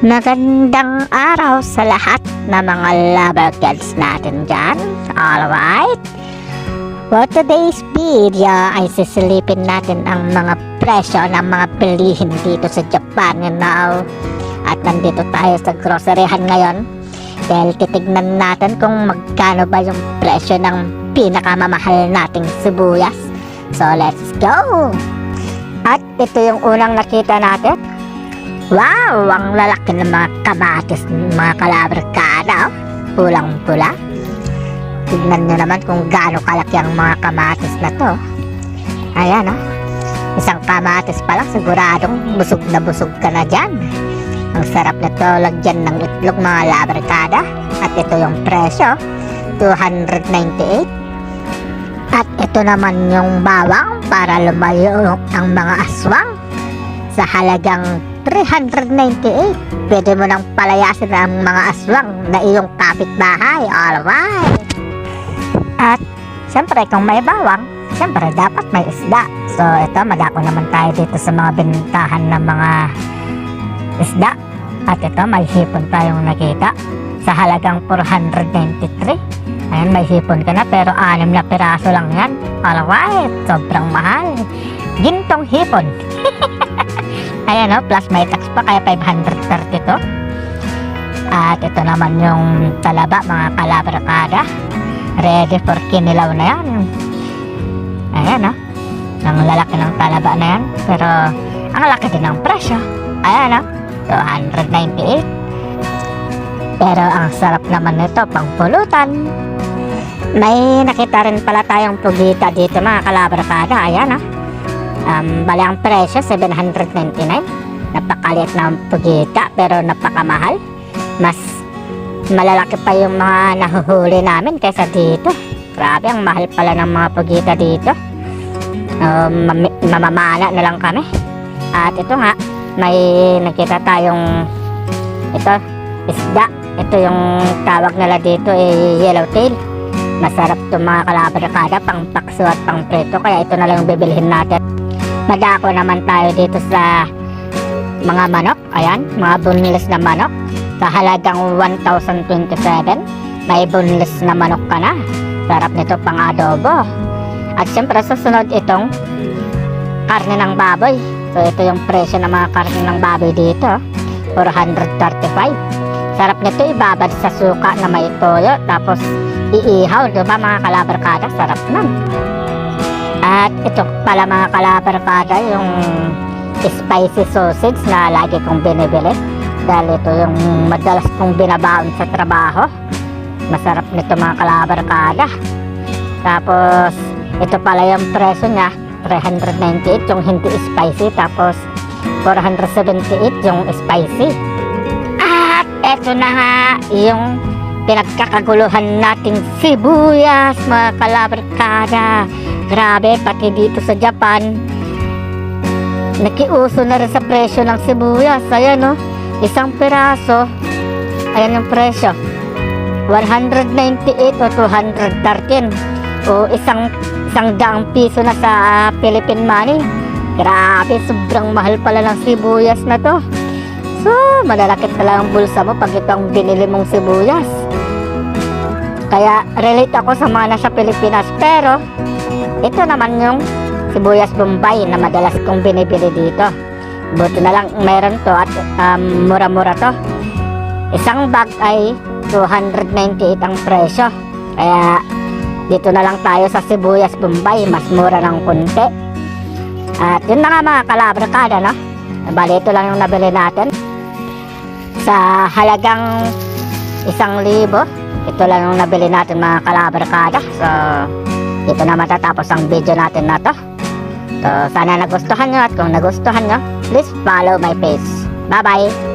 Magandang araw sa lahat na mga lover girls natin dyan. Alright? For today's video ay sisilipin natin ang mga presyo ng mga bilihin dito sa Japan, you know. At nandito tayo sa groceryhan ngayon dahil titignan natin kung magkano ba yung presyo ng pinakamamahal nating sibuyas. So let's go! At ito yung unang nakita natin. Wow! Ang lalaki ng mga kamatis, mga kalabarkada, oh. Pulang-pula. Tignan nyo naman kung gaano kalaki ang mga kamatis na to. Ayan, oh. Isang kamatis pa lang, siguradong busog na busog ka na dyan. Ang sarap na to, lagyan ng itlog, mga labarkada. At ito yung presyo, 298. At ito naman yung bawang para lumayo ang mga aswang sa halagang 398. Pwede mo nang palayasin ang mga aswang na iyong kapitbahay. Alright! At siyempre kung may bawang, siyempre dapat may isda. So ito, madako naman tayo dito sa mga bintahan ng mga isda. At ito, may hipon tayong nakita sa halagang 493. Ayan, may hipon ka na pero 6 na piraso lang yan. Alright, sobrang mahal. Gintong hipon. Ayan, oh, plus may tax pa kaya 532. At ito naman yung talaba, mga kalabarkada. Ready for kinilaw na yan. Ayan, oh. Ang lalaki ng talaba na yan. Pero ang laki din ng presyo. Ayan, oh. 298. Pero ang sarap naman nito pang pulutan. May nakita rin pala tayong pugita dito, mga kalabarkada. Ayan, oh. Bali ang presyo 799. Napakaliit na pugita pero napakamahal. Mas malalaki pa yung mga nahuhuli namin kaysa dito. Grabe, ang mahal pala ng mga pugita dito. Mamamana na lang kami. At ito nga, may nakita tayong ito, isda. Ito yung tawag nila dito, yellowtail. Masarap itong mga kalabarkada, pang pakso at pang preto. Kaya ito na lang yung bibilhin natin. Madako naman tayo dito sa mga manok. Ayan, mga boneless na manok sa halagang 1,027. May boneless na manok ka na. Sarap nito pang adobo. At syempre susunod itong karne ng baboy. So ito yung presyo ng mga karne ng baboy dito, 435. Sarap nito ibabad sa suka na may toyo tapos iihaw, diba mga kalabarkada? Sarap nun. At ito pala mga kalabarkada, yung spicy sausage na lagi kong binibili dahil ito yung madalas kong binabaon sa trabaho. Masarap nito mga kalabarkada. Tapos ito pala yung presyo niya, 398 yung hindi spicy, tapos 478 yung spicy. At ito na nga yung pinagkakaguluhan nating sibuyas, mga kalabarkada. Grabe, pati dito sa Japan nakiuso na rin sa presyo ng sibuyas. Ayan, oh, isang piraso, ayan yung presyo, 198 o 213 o isang daang piso na sa Philippine money. Grabe, sobrang mahal pala ng sibuyas na to. So malalakit talaga ang bulsa mo pag ito ang binili mong sibuyas. Kaya relate ako sa mga nasa Pilipinas. Pero ito naman yung sibuyas Bombay na madalas kong binibili dito. Buti na lang meron to at mura-mura to. Isang bag ay 298 ang presyo. Kaya dito na lang tayo sa sibuyas Bombay, mas mura ng konti. At yun na nga mga kalabarkada, no? Bali ito lang yung nabili natin sa halagang 1,000. Ito lang yung nabili natin mga kalabarkada. So dito na matatapos ang video natin na to. So sana nagustuhan nyo, at kung nagustuhan nyo, please follow my page. Bye bye.